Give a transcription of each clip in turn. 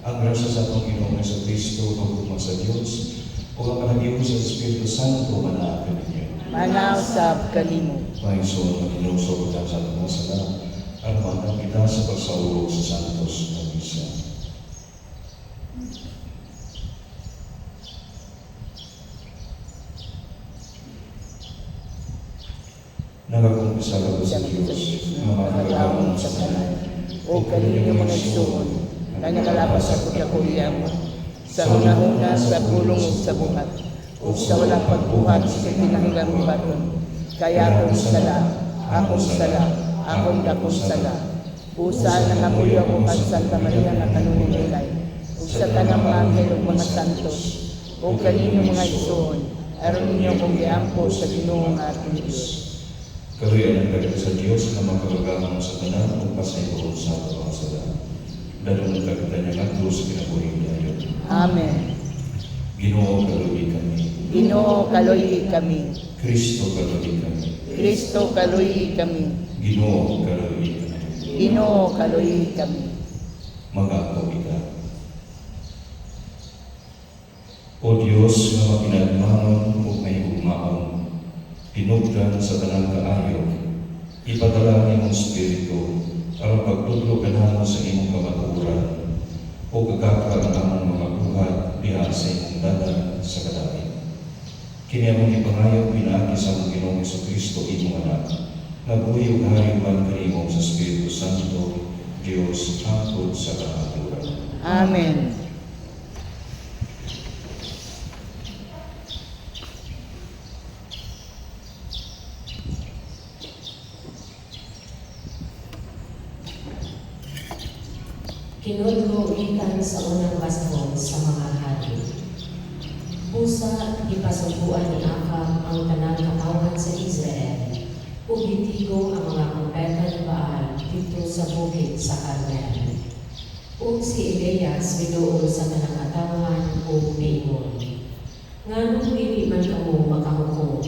Ang grasya sa atong Ginoong Jesucristo, magugma sa Dios, o ang panagiyong sa Espiritu Santo, manaakin ninyo. Manaw sa kalimo. Panginoon, maginusog kita sa mga sala, at matang kita sa pagsaulog sa Santos na Misa. Nagakumpisa ko sa Diyos, na makagagamon sa kanan, O kaninyo mga igsoon, na nakalabas sa pagkakuliyam mo, sa hunahuna sa pulong ug sa buhat, o sa walang pagbuhat sa pinanggang baton. Kaya akong sala, akong dakong sala. Usa na hamuyo ako kag Santa Maria na kanunong ilay, ug sa tanang mga anghel ug mga santos, o kaninyo mga igsoon, aron ninyo kong giampo sa Ginoo nga ating Diyos. Kaluyan ang kagad sa Diyos na makagagamon sa kanan o pasaypon sa mga sala. Dalong nagkagda niya nga sa kinabuhi niya yun. Amen. Ginoo, kaluyi kami. Ginoo, kaluyi kami. Kristo, kaluyi kami. Kristo, kaluyi kami. Ginoo, kaluyi kami. Ginoo, kaluyi kami. Mag-ako kita. O Diyos, nga mapinagmanon o may ugmaon, pinugdan sa tanang kaayo, ipadala ni mong Espiritu, para pagtudlo kanamo sa imong kamatuoran, o gagaka ang among mga buhat diha sa imong dalan sa kadapit. Kini among ipangayo pinaagi sa among Ginoong Jesucristo imong anak, nga buhi ug hari man kanimo sa Espiritu Santo, Dios hangtod sa kamatuoran. Amen. Kinudlo ikan sa unang baston sa mga hari. Busa ipasubuan ni Akab ang tanang katawan sa Israel, ug gitigo ang mga propeta ni Baal dito sa bukid sa Carmel. Ug si Elias miduol sa tanang katawan ug miingon, nganong dili man kamo makahukom?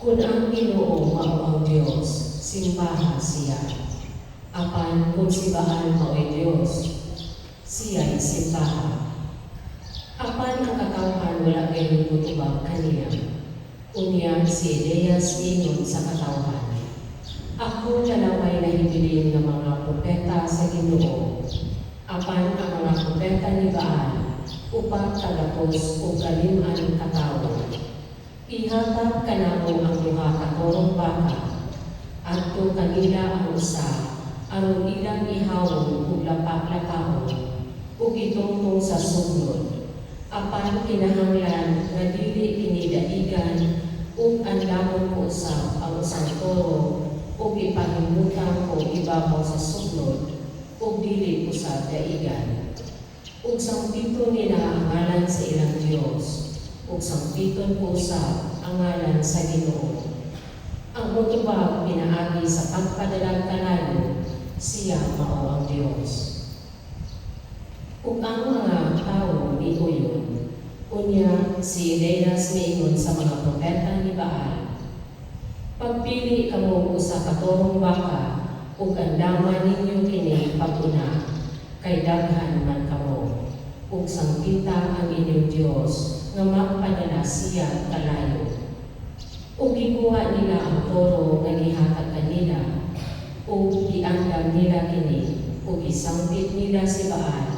Kung ang Ginoo mao ang Dios, simbaha siya. Apan kung si Baal mao'y Diyos, siya'y simbaha. Apan ang katawhan wala kayong kutubang kaniya. Unya si Elias ingon sa katawhan, ako lalaway na hibilin ng mga propeta sa Ginoo. Apan ang mga propeta ni Baal, upang tagapos o kaliman katawhan. Ihatag kanamo ang duha ka torong baka, adto kanila ang usa, aron ilang ihawon ug lapak-lapahon ug itungtong sa sunod. Apan kinahanglan nga dili kini daigan ug andamon ko usab ang usang toro ug ipahimutan ko ibabaw sa sunod ug dili usab daigan. Ug sangpito nila ang ngalan sa ilang Dios ug sangpiton ko usab ang ngalan sa Ginoo. Ang mutubag pinaagi sa pagpadalang kanayo, siya mao ang Diyos. Ug ang mga tao niuyon, unya si Elias miingon sa mga propeta ni Baal, pagpili kamo usa ka torong baka, ug andaman ninyo kini pag-una, kay daghan man kamo, ug sangkita ang inyong Dios nga magpadala siya kalayo. Ug gikuha nila ang toro nga gihatag kanila, ug giandam nila kini, ug isangpit nila si Baal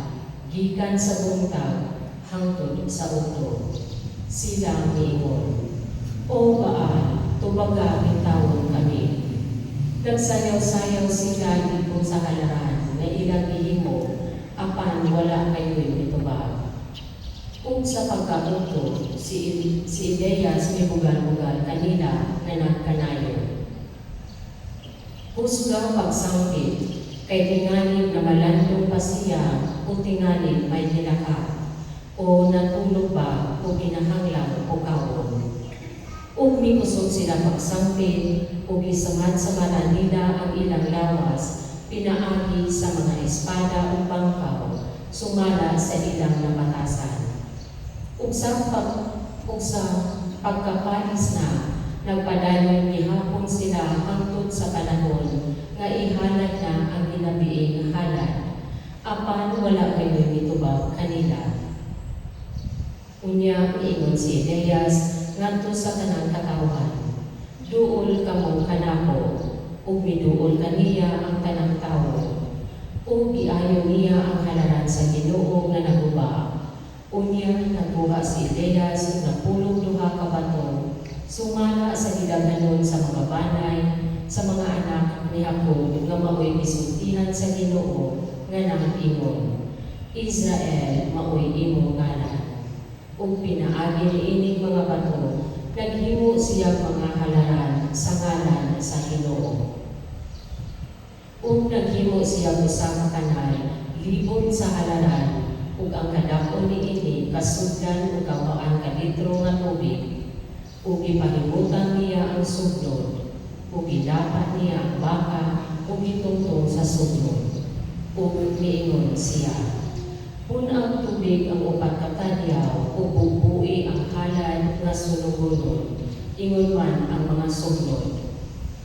gikan sa buntag hangtod sa utro. Sila miingon, O Baal, tubaga bitawon kami. Nagsayaw-sayaw sila dito sa kalaran na ilang ihimo, apan wala kayo'y mitubag. Ug sa pagkautro, si Elias may bugal-bugal kanila na nagkanayo. Husga pagsangkit, kay tinganin na malandong pa siya o tinganin may nilaka, o natulog ba o ginahanglang o kawon. Ug mikusog sila pagsangkit, ug isamad-samaran nila ang ilang lawas, pinaagi sa mga espada o bangkaw, sumala sa ilang namatasan. Ug sa pagkapalis na, nagpadayon gihapon sila hangtod sa panahon nga ihalad na ang ginabiing halad. Apan wala kayo'y Unya miingon si Elias ngadto sa tanang katawhan. Duol kamo kanako, ug miduol kaniya ang tanang tawo. Ug giayo niya ang halaran sa Ginoo nga naguba. Unya nagbuha si Elias nga pulong duha ka bato, sumala sa gidaghanon sa mga banay, sa mga anak ni Jacob nga maoy bisultihan sa Ginoo nga nang-ingon, Israel maoy imong ngalan. Ug pinaagi niining mga bato, naghimo siya mga halaran sa ngalan sa Ginoo. Ug naghimo siya usa ka kanal libon sa halaran, ug ang kadako niini kasugdan ug kawaan ka litro nga tubig. Ug ipahimutan niya ang sudlon, ug gidapat niya ang baka ug gitungtong sa sudlon. Ug miingon siya, punang tubig ang upat ka talyaw, ug bubui ang halad nga sunugonon, ingon man ang mga sudlon.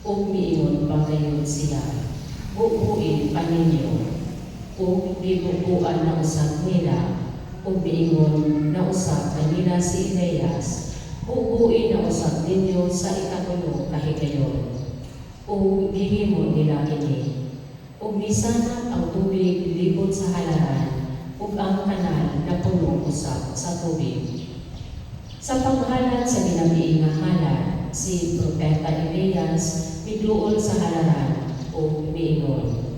Ug miingon bagayon siya, bubuin pa ninyo. Ug bibubuan na usab nila, ug miingon na usab kanila si Elias, bubuin na usab ninyo sa ikatulong kahigayon. Ug gihimo nila kini. Ug misanap ang tubig libot sa halaran, ug ang kanal napuno usab sa tubig. Sa panghalad sa ginabiing nga halad, si Propeta Elias miduol sa halaran ug miingon,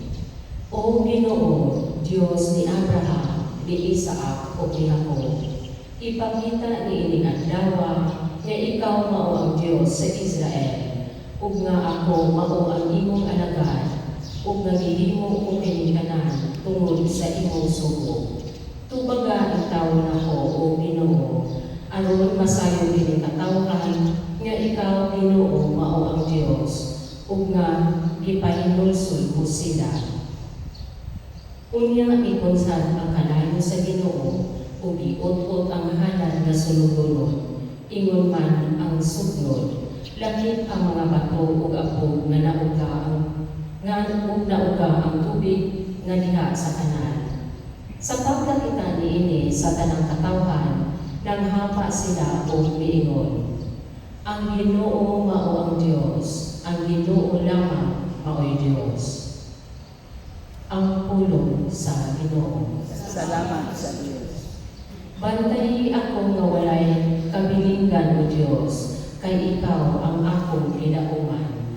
O Ginoo, Dios ni Abraham, ni Isaac ug ni Jacob, ipakita niining adlaw nga ikaw mao ang Dios sa Israel, ug nga ako mao ang imong alagad, ug nga gihimo ko kini tanan tungod sa imong sugo. Tubaga itaw nako, O Ginoo, aron masayo kini katawhan nga ikaw Ginoo mao ang Dios, ug nga gipahinulsol ko sila. Unya ikonsad ang kalayo sa Ginoo, ug giut-ut ang halad nga sulugonon, ingon man ang sudlon, lakip ang mga bato ug apog nga nauga ang tubig nga diha sa kanal. Sa pagkakita niini sa tanang katawhan, nanghapa sila ug miingon, ang Ginoo mao ang Dios, ang Ginoo lamang mao'y Dios. Ang pulong sa Ginoo. Salamat sa Diyos. Bantayi ako nga walay kabilinggan o Diyos, kay ikaw ang akong kinauman.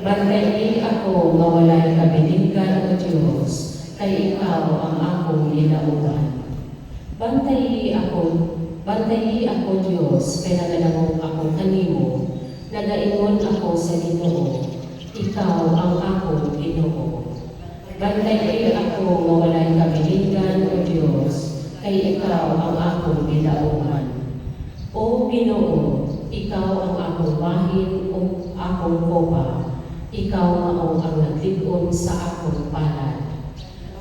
Bantayi ako nga walay kabilinggan o Diyos, kay ikaw ang akong kinauman. Bantayi ako Diyos, kay nagadangog ako kanimo, nagaingon ako sa Ginoo, ikaw ang akong Ginoo. Bantayi ako nga walay kabilinggan o Diyos, kay ikaw ang akong ginauman. O Ginoo, ikaw ang akong bahin o akong kopa, ikaw mao ang naglig-on sa akong palad.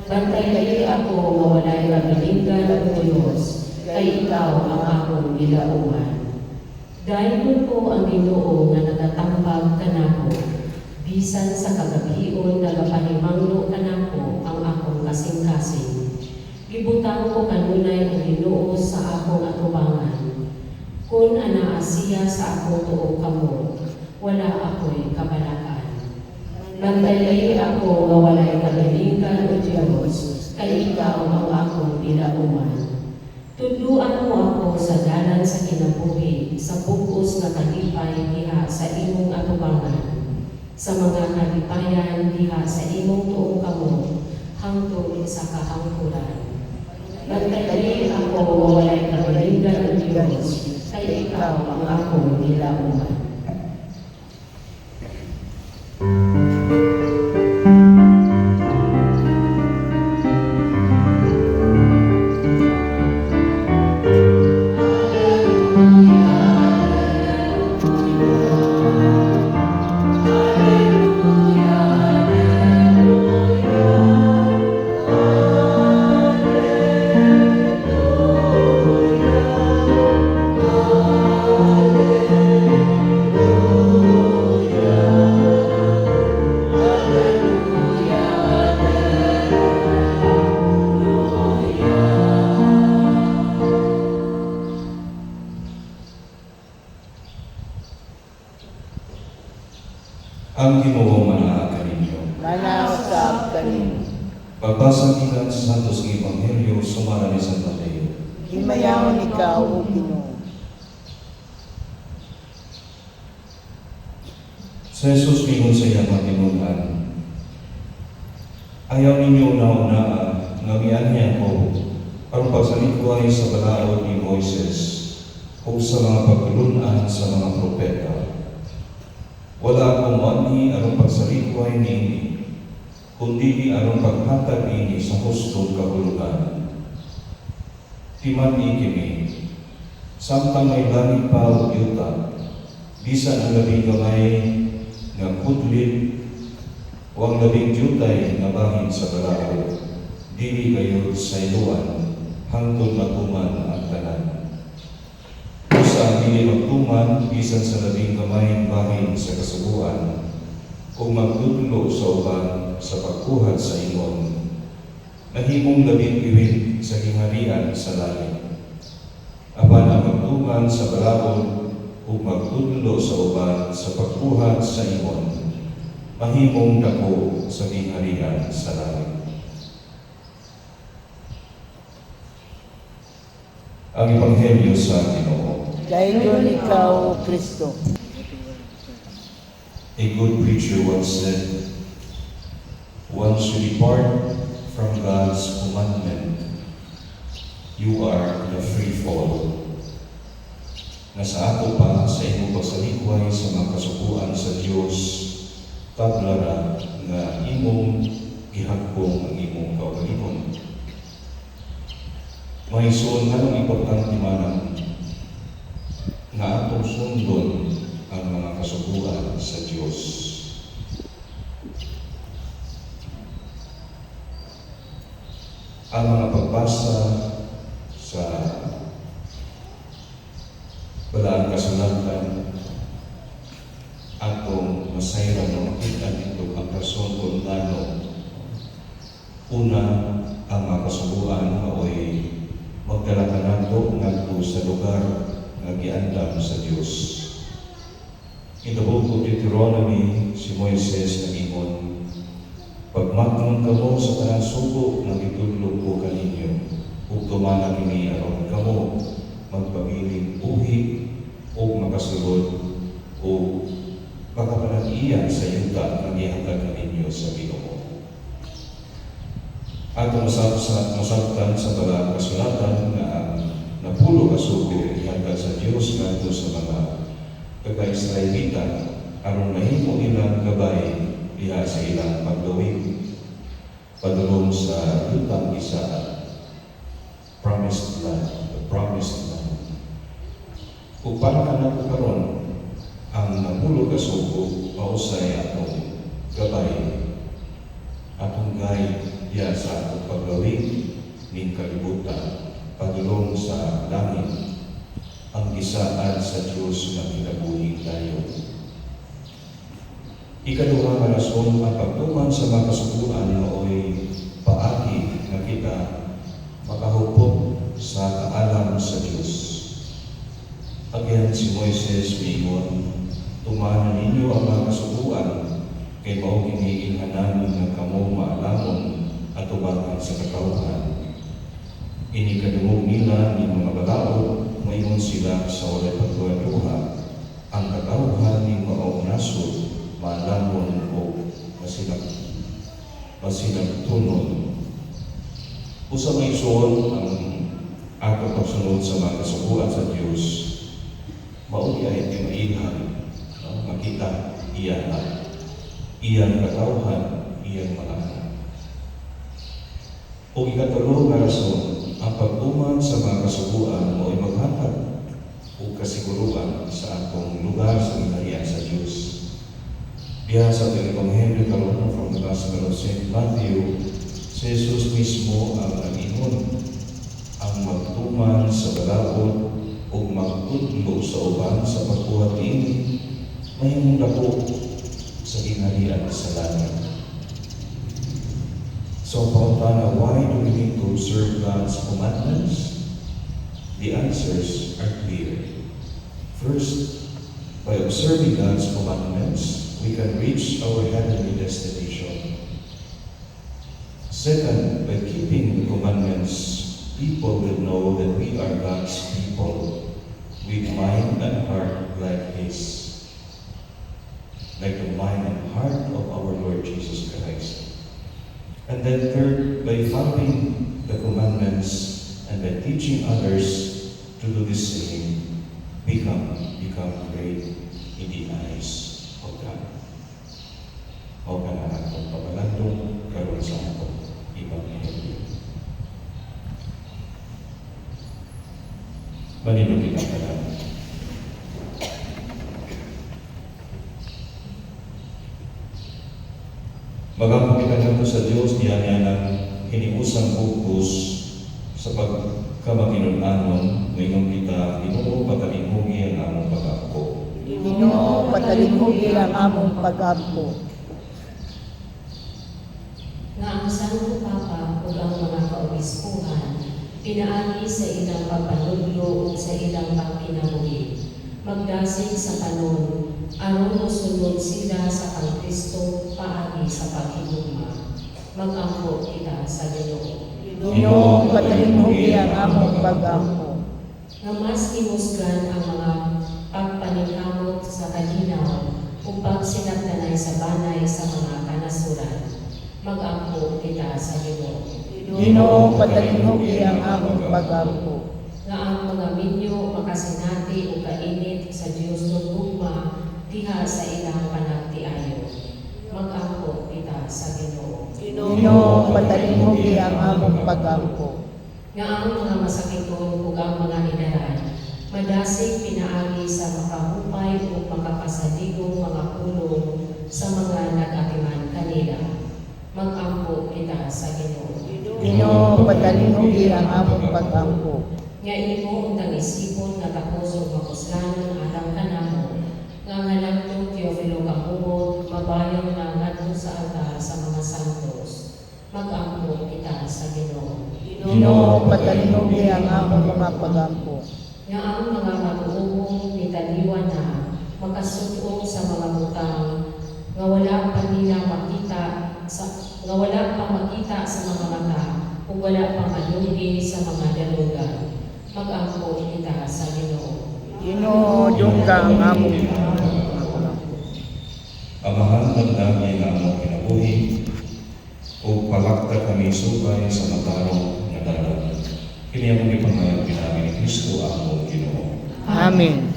Bantayi ako nga walay kabilinggan o Diyos, kay ikaw ang akong ginauman. Dayon ko ang Ginoo nga nagatambag kanako, bisan sa kagabion nagapahimangno kanako ang akong kasing-kasing. Gibutang ko kanunay ang Ginoo sa akong atubangan. Kung anaa siya sa akong tuong kamot, wala ako'y kabalakan. Bantayi ako nga walay kabilinggan o Diyos, kay ikaw ang akong pinauman. Tudluan mo ako sa dalan sa kinabuhi, sa bugos nga kalipay diha sa imong atubangan. Sa mga kalipayan diha sa imong tuong kamot, hangtod sa kahangkuran. Bantayi ako nga walay kabilinggan o Diyos, kay ikaw ang akong nilauman. Ang Ginoo manaa kaninyo. Manasab kanin. Pagbasa nila sa Santos ng Ebanghelyo sumara ni San Mateo. Himayaon ikaw, O Ginoo. Sa Jesus mingon sa iyang matinunan, ayaw ninyo nauna nga mianyan ko aron pagsalikuhay sa balaod ni Moises o sa mga pagtulunan sa mga propeta. Wala akong manhi aron pagsalikuhay nini, kundi aron paghatag nini sa hustong kahulugan. Timati kini, samtang may langit pa o yuta, bisan ang labing gamay nga kudlit o ang labing jutay nga bahin sa balaod, dili kayo sa iluan, hangtod maguman ang tanan. Usa dili magtuman bisan sa labing gamay bahin sa kasubuan, kung magtudlo sa uban sa pagkuhat sa ingon, nahimong labing iwit sa gingharian sa langit. Apan ang magtuman sa balaod ug magtudlo sa uban sa pagkuhat sa ingon, mahimong dako sa gingharian sa langit. Ang Ebanghelyo sa Ginoo. Dayon ikaw, O Kristo. A good preacher once said, once you depart from God's commandment, you are in a free fall. Nasa ato pa sa imong pagsalikuhay sa mga kasubuan sa Dios, tablara nga imong gihagkong ang imong kaugalingon. Mahisuon nga ng importante manang nga atong sundon ang mga kasubuan sa Dios. Ang mga pagbasa sa Balaan Kasulatan atong masayran na makita dito ang rason kung ano. Una, ang mga kasubuan maoy magdala ka nato ngadto sa lugar nga giandam sa Dios. In the book of Deuteronomy, si Moises nagingon, pagmatnon kamo sa tanang sugo nga gitudlo ko kaninyo, ug tumana kini aron kamo magpabiling buhi o makasulod o makapanag-iyan sa yuta ng ihatag ninyo sa Ginoo. At masabtan sa Balaan Kasulatan na ang napulo kasugo ihatag sa Dios ngadto sa mga taga-Israelita aron mahimo ilang gabay diha sa ilang paglawig padulong sa yutang isa, promised land, the promised land. Kung para ka na karon ang napulo kasugo mausay atong gabay, atong gay diya sa atong paglawig ning kalibutan padulong sa langit, ang gisaan sa Diyos na kinabuhi tayo. Ikaduha nga rason, ang pagtuman sa mga kasubuan nooy paagi na kita makahupot sa kaalam sa Diyos. Again, si Moises mingon, tumanan ninyo ang mga kasubuan, kay mao kini ilhanan nga kamo maalamon at tubakan sa katawhan. Inikadungog nila ni mga balaod, mayon sila sa walay pagduha-duha, ang katawhan ni maong nasod, maalamon o masilang tunon. Usa may suon ang ato pagsunod sa mga kasubuan sa Diyos, mauli ay mailhan, makita iyan katawhan, iyan mga anak. O ikatulo nga rason, ang pagtuman sa mga kasubuan mo ay maghatag o kasiguruan sa atong lugar sa gingharian sa Diyos. Diya sa ating Ebanghelyo karon from the Gospel of St. Matthew, si Jesus mismo ang nag-ingon, ang magtuman sa balaod o magtudlo sa uban sa pagkuhat ini, mahimong dako sa gingharian sa langit. So, Pautana, why do we need to observe God's commandments? The answers are clear. First, By observing God's commandments, we can reach our heavenly destination. Second, by keeping the commandments, people will know that we are God's people, with mind and heart like His, like the mind and heart of our Lord Jesus Christ. And then third, by following the commandments and by teaching others to do the same, become great in the eyes of God. O kanahan ng pamalandong karoon sa akong Ebanghelyo. Maninugin ang kalaman. Magampakitan nato sa Diyos diyan niya ng hiniusang bukos sa pagkamakinunanon ngayong kita Ginoo pagkalinhugi ang among pag-ako. Ginoo, patalinhugi ang among pag-ampo. Nga ang Santo Papa ug ang mga kaobispuhan pinaagi sa ilang pagpanudlo ug sa ilang pagkinabuhi. Magdasig sa kanon aron mosunod sila sa kang Kristo paagi sa paghigugma. Mag-ampo kita sa Ginoo. Ginoo, patalinhugi ang among pag-ampo. Nga mas himusgan ang mga pagpaningkamot sa kalinaw ug pagsinagdanay sa banay sa mga kanasuran. Mag-ampo kita sa Ginoo. Ginoo, patalinhugi ang among pag-ampo. Nga ang mga minyo makasinati o kainit sa Diyos ng gugma diha sa ilang panagtiayo. Mag-ampo kita sa Ginoo. Ginoo, patalinhugi ang among pag-ampo. Nga ang mga masakiton ug ang mga idaran madasig pinaagi sa makahupay o makapasadigong mga pulong sa mga nag-atiman kanila. Mag-ampo kita sa Ginoo. Ginoo, patalinhugi ang among pag-ampo. Nga imo undang isipon nga tapos og mapuslanon alang kanamo nga ngalangtong Teofilo Kahumot mabayon na ngadto sa altar sa mga santos. Mag-ampo kita sa Ginoo. Ginoo, patalinhugi ang among mga pag-ampo. Nga ang mga matuubong nitaliwan na makasudong sa mga butang nga wala pa makita sa mga mata ug wala pa madunggi sa mga dalugan. Mag-ampo kita sa Ginoo. Ginoo, dungga ang among Amahan ng dami nga among kinabuhi o palakta kami subay sa matarong nga dalan. Kini ang ipangayang pinami ni Kristo ang among Ginoo. Amen.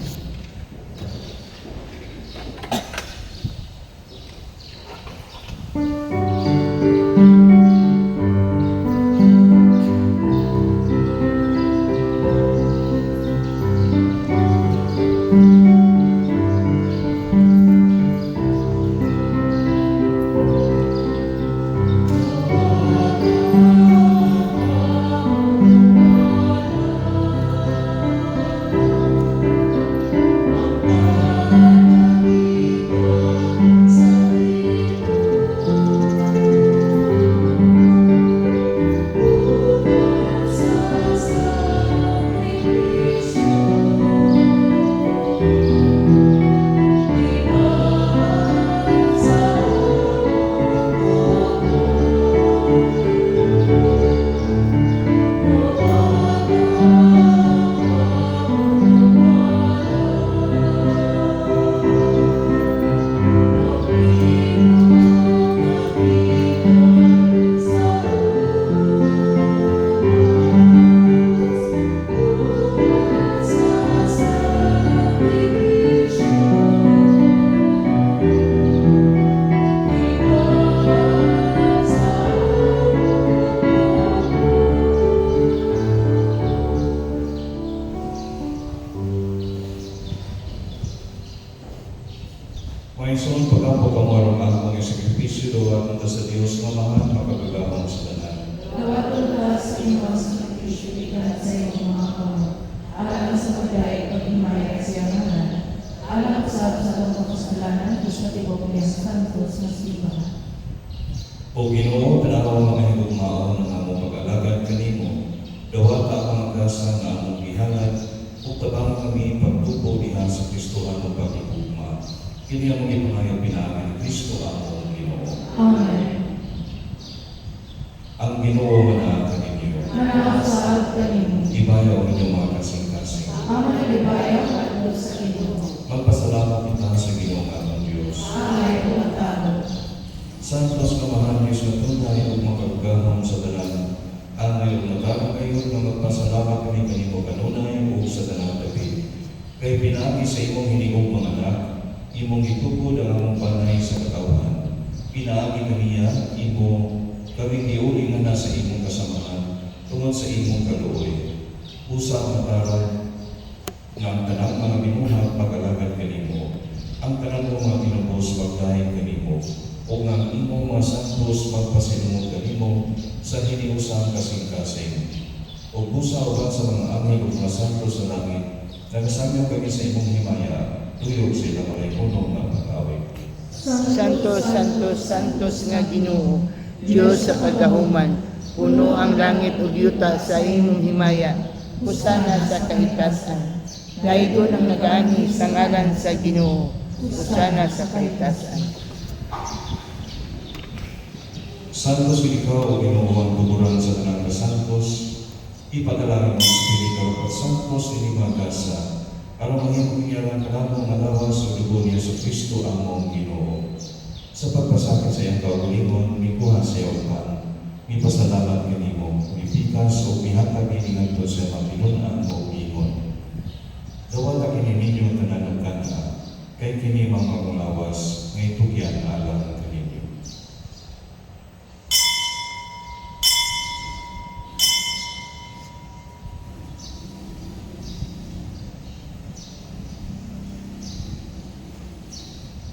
Maisun pagkampo kamarong akong sakripisyo doon unta sa Dios nga mahal makagagahon sa tanan. Nawaton ka sa iyong sakripisyo ikan sa iyong mga kamot. Alam sa pagdait pag-himay at siyanganan. Alam sa itong kapasalanan, gusto tibok niya sa santos na sibahan. O Ginoo, tanaw ang mga higugmaon ng among pag-alagad kanimo. Dawat ang mga grasa nga among gihalad ug tabang kami pagtubo diha sa Kristo among pagigugma. Kini among ipangayag pinaagi ni Kristo among Ginoo. Amen. Ang Ginoo nga kaninyo, Manakasaad kanimo. ibayaw ang inyong mga kasing-kasing. Ang mga libayaw at Diyos sa Ginoo. Magpasalamat kita sa Ginoo among Dios. Ay, umatano. Santos nga mahal Diyos na tunay ug makagahom sa tanan. Angay ug nagama kayo nga magpasalamat kami kanimo kanunay ug sa tanan gabi. Kay pinaagi sa imong hinigog mga anak, imong gitukod ang among panay sa katawhan. Pinaagi kaniya imong kami giuli nga nasa imong kasamahan tungod sa imong kaluoy. Usa nga taron nga ang tanang mga binuhat pag-alagad kanimo. Ang tanang mga tinubos pagdahig kanimo. O nga ang imong mga santos magpasinungod kanimo sa hiniusang kasing-kasing. O busa uban sa mga anghel o mga santos sa langit, nagasamyaw kami sa imong himaya, tuyog sila marayuno nga pag-awit. Santos, Santos, Santos nga Ginoo, Diyos sa kagahuman, puno ang langit ug yuta sa imong himaya, husana sa kahitasan. Daigon ang nagaani sa ngalan sa Ginoo, husana sa kahitasan. Santos ikaw o Ginoo ang tuburan sa tanang kasantos, ipadala ang Espiritu at Santos ini magasa, aron mahimong niyalang kanamong malawas o dugo ni Yesu Kristo among Ginoo. Sa pagpasakit sa iyang kaugalingon, mikuha sa iyong pan, mipasalamat kanimo, mipikas o mihatag iningadto sa iyong pinunan o ingon. Dawata kini ninyo tanan ng kanta, kay kini mga manglawas, ngay tugyan alam kaninyo.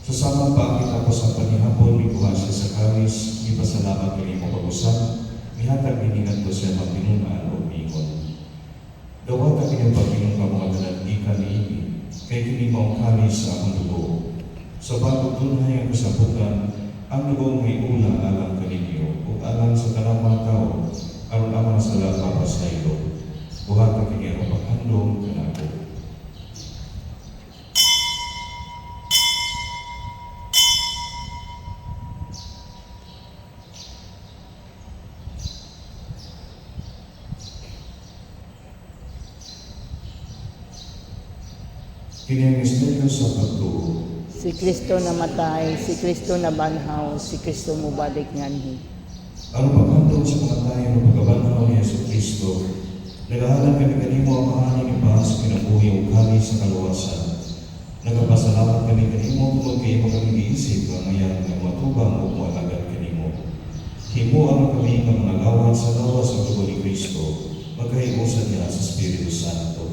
Susamang paakit ako sa panihapon, mikuha siya sa kawis, mipasalamat kanimo pag-usap, mihatag iningadto sa iyong pinunan o ingon. Dawata kini pagbinom ka mga tanag-ikan niini, kay kini maong kalis sa akong dugo. Sa bagong tunay ang kasabukan, ang dugo may ula alang kaninyo, ug alang sa tanang mga tao, aron alang sa lapas na ilo. Buhat kini ang paghandong kanako. Kini ang misteryo sa pagtuo. Si Kristo namatay, si Kristo nabanhaw, si Kristo mubalik nganhi. Ang paghandong sa mga tayo ng pagkabanhaw ni Yesu Kristo, nagahalan kami kanimo ang mahaning ibahas sa kinabuhi o kami sa kaluwasan. Nagapasalamat kami kanimo tungod kay imo kami giisip ang ngayon ng matubang o mualagad kanimo. Himo ang kami ng mga lawan sa lawas sa dugo ni Kristo, magkahiusan niya sa Espiritu Santo.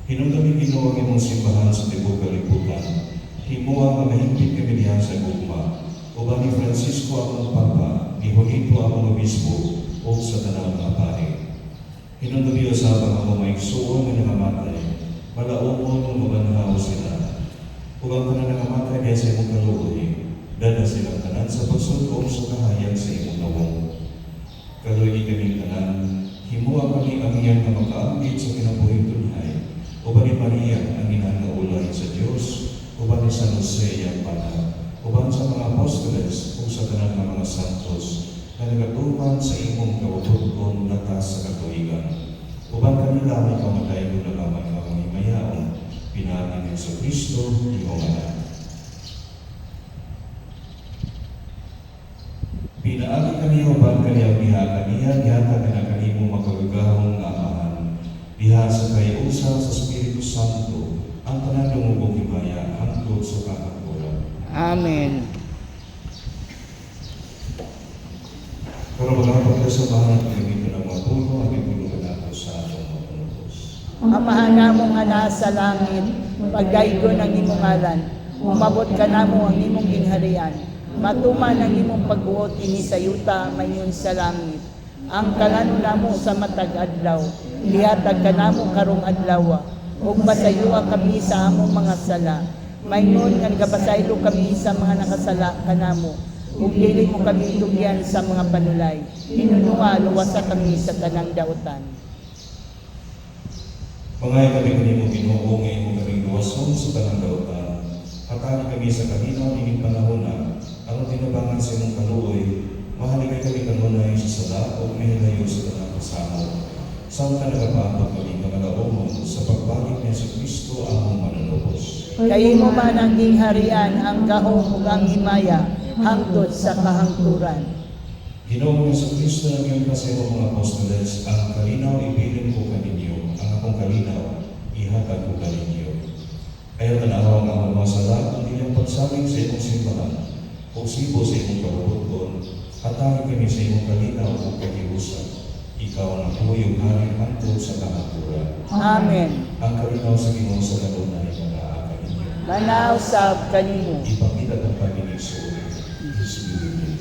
Hinungdami Ginoo ang imong simbahan sa tibok kalibutan. Himo ang mahimpit kami diha sa gugma. Uban ni Francisco among Papa, ni Juanito among Obispo, o sa tanang mga pare. Hinungdami usab ang among maigsuon nga nangamatay, malaumon ng mabanhaw sila. Ug ang tanan nangamatay diha sa imong kaluoy, dala silang tanan sa pagsulong sa kahayag sa imong nawong. Kaluoy kaming tanan, himo ang kami amiyan nga makaambit sa kinabuhing tunhay. Uban ni Maria ang ginagaulay sa Diyos, uban ni San Jose ang panag, uban sa mga apostoles o sa tanan ng mga santos, na nagatuman sa imong kawatugon latas sa katuigan. Uban kanila may kamatay ko na lamang kamang himayaon, pinagin sa Kristo, iyong anak. Pinaagi kaniya uban kaniya biha kaniya, dihatag na kanimo makagagahong nga amahan. Diha sa kayusa sa Espiritu Santo, ang tanan ng ubong himaya hangtod sa kakakuran. Amen. Pero magkakapag sa bahan at gamitin ng mga puno at itulungan nato sa atong mga punubos. Amahan namong nga nasa langit, pagdaigon ang imong ngalan, umabot ka namo ang imong ginharian, matuman ang imong pagbuot ini sa yuta mayon sa langit. Ang kangano namo sa matag adlaw, lihatag ka namo karong adlaw, ug basayuha kami sa among mga sala. Maynon nga nagabasaylo kami sa mga nakasala kanamo, ug dili mo kami tugyan sa mga panulay. Hinunua luwasa kami sa tanang daotan. Pangay kami kanimo Ginoo nga imo kaming luwason sa tanang dautan. Hatagi kami sa kaninaw ning panahon na aron tinabangan sa imong kaluoy. Mahaligay kami kanunay sa sala o mahilayo sa tanang kasamo. Saan ka nagapaabot kami kamalaomon sa pagbalik ni Yesu Kristo among mananubos. Kay mo man ang gingharian, ang gahom ug ang himaya, hangtod sa kahangturan. Ginoong Yesu Kristo na ngayon sa imong mga apostoles, ang kalinaw ibilin ko kaninyo, ang akong kalinaw ihatag ko kaninyo. Ayaw tanaw ang among mga sala, ang inyong pagsabing sa imong simbahan, o sibo sa imong kabubuton, hatagi kami sa imong kalinaw o kahiusan. Ikaw ang tuyong hari hangtod sa kahangturan. Amen. Ang kalinaw sa Ginoo sa kanunay mga kaninyo. Manaw sab kanimo. Ipakita ng Panginoon sa Espiritu.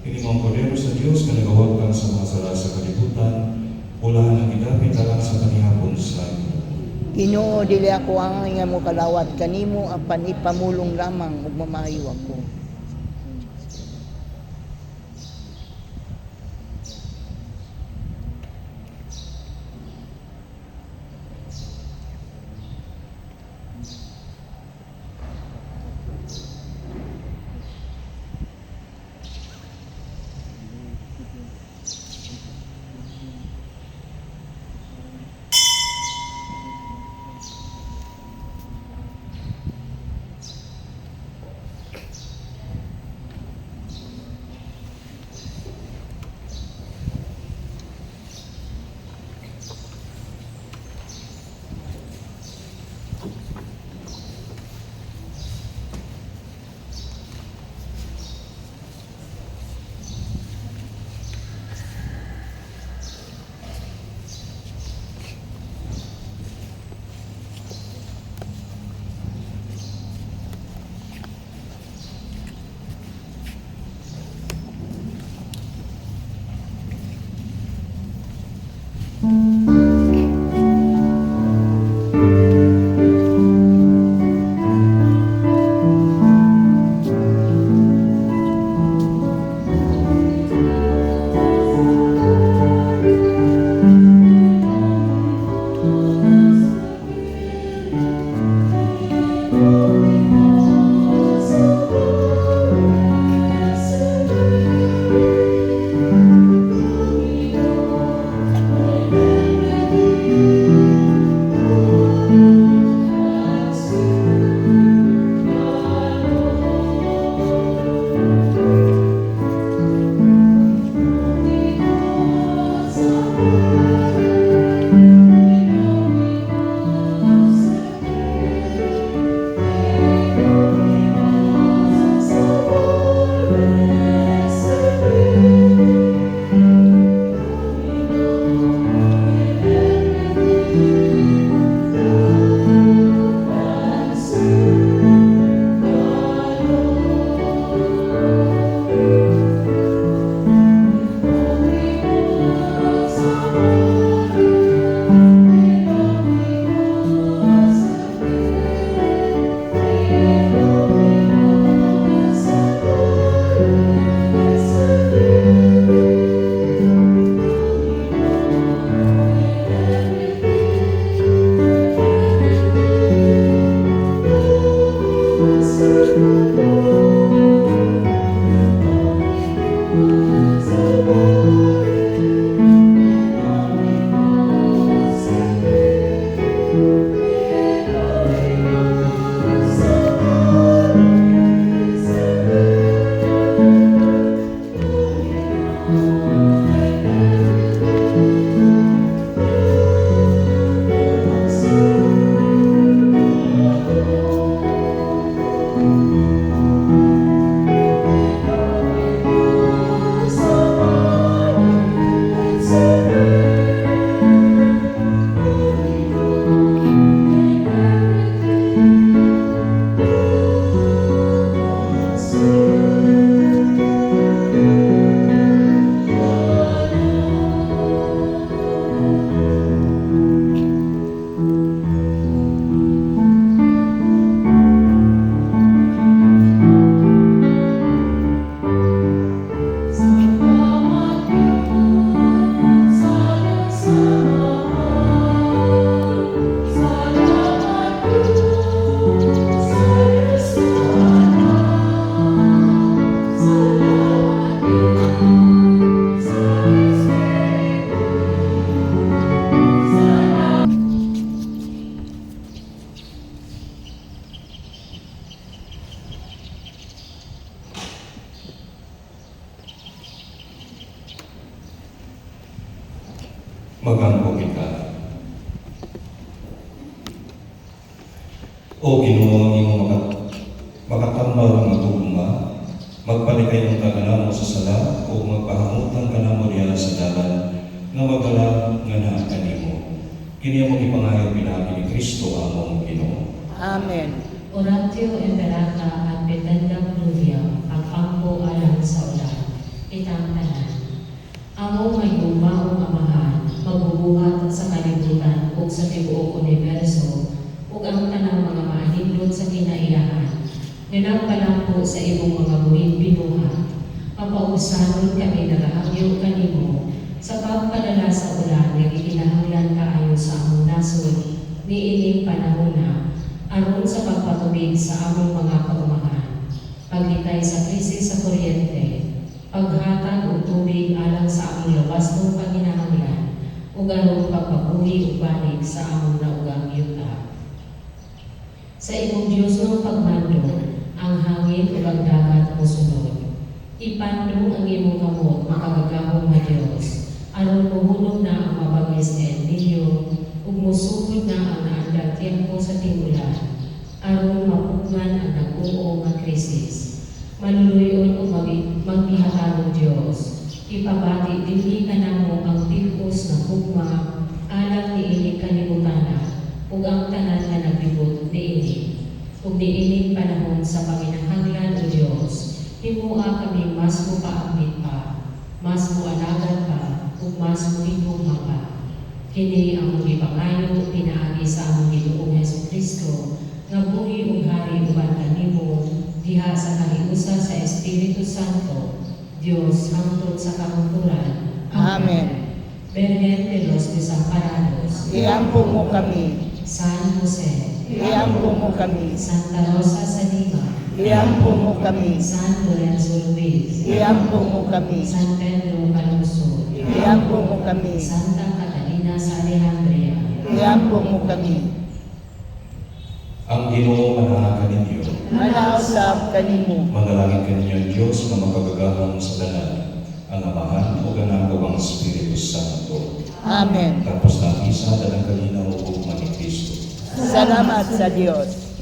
Inimang Kordero sa Diyos na nagawag sa mga sala sa kalibutan, ulahan ang gidapit alang sa kanihapon sa Ginoo. Ginoo dili ako ang nga mo kalawat kanimo ang panipamulong lamang ug mamayo ako. Magampo kita. O Ginoo, ang imong makatambal nga tugma, magpalikay ang taganamo sa sala o magpahamutan ka namo diya sa dalan nga magdala nga naa kanimo. Kini mo ipangayo pinagi ni Kristo among Ginoo. Amen. Oratio Imperata at Petenda Pluvia, pagpampo alang sa ulan, itang tanan. Amo may umaong amahan, magbubuhat sa kalibutan o sa tibuok universo, ug ang tanang mga mahindot sa kinailahan. Nagpalampo sa imong mga buhing binuhat. Mapausanon kami nagahangyo kanimo, sa pagpadala sa ulan, nagikinahanglan kaayo sa among nasod, niining panahon na, aron sa pagpatubig sa among mga kaumahan. Paglitay sa krisis sa kuryente, paghatag og tubig alang sa among lawastong panginahanglan, ug aron pagpabuhi ug balik sa among naugang yuta. Sa imong Dios ng pagmando, ang hangin ug ang dagat mosunod. Ipandong ang imong kamot, makagagahong nga Dios, aron mohulog na ang mabagis nga ninyo, ug musugod na ang naandang tiempo sa tingulan, aron mapugngan ang nag-uo nga krisis. Maluluyon o magbihatarong Diyos, ipabati dinhi ka namo ang tipos na hugma, alang niinig kanibutana, ug ang tanan nga naglibot niinig. Ug niinig panahon sa panginahanglan o Diyos, himua kami mas mupaamit pa, mas mualagan pa, ug mas muhigugma pa. Kini ang ipangayo pinaagi sa among Ginoong Hesukristo, nga buhi ug hari uban kanimo, diha sa kahiusa sa Espiritu Santo, Dios hangtod sa kamungturan. Amen. Virgen de los Desamparados, Iampo mo kami. San Jose, Iampo mo kami. Santa Rosa sa Lima, Iampo mo kami. San Lorenzo Luis, Iampo mo kami. San Pedro Calungsod, Iampo mo kami. Santa Catalina sa Alejandria, Iampo mo kami. Ang Ginoo manahakan ninyo. Manausap kanimo. Manalangin kaninyo Diyos na makagagahong sa dalan, ang Amahan o Anak o ang Espiritu Santo. Amen. Tapos na isa dalang kalinaw o ni Kristo. Salamat sa Diyos.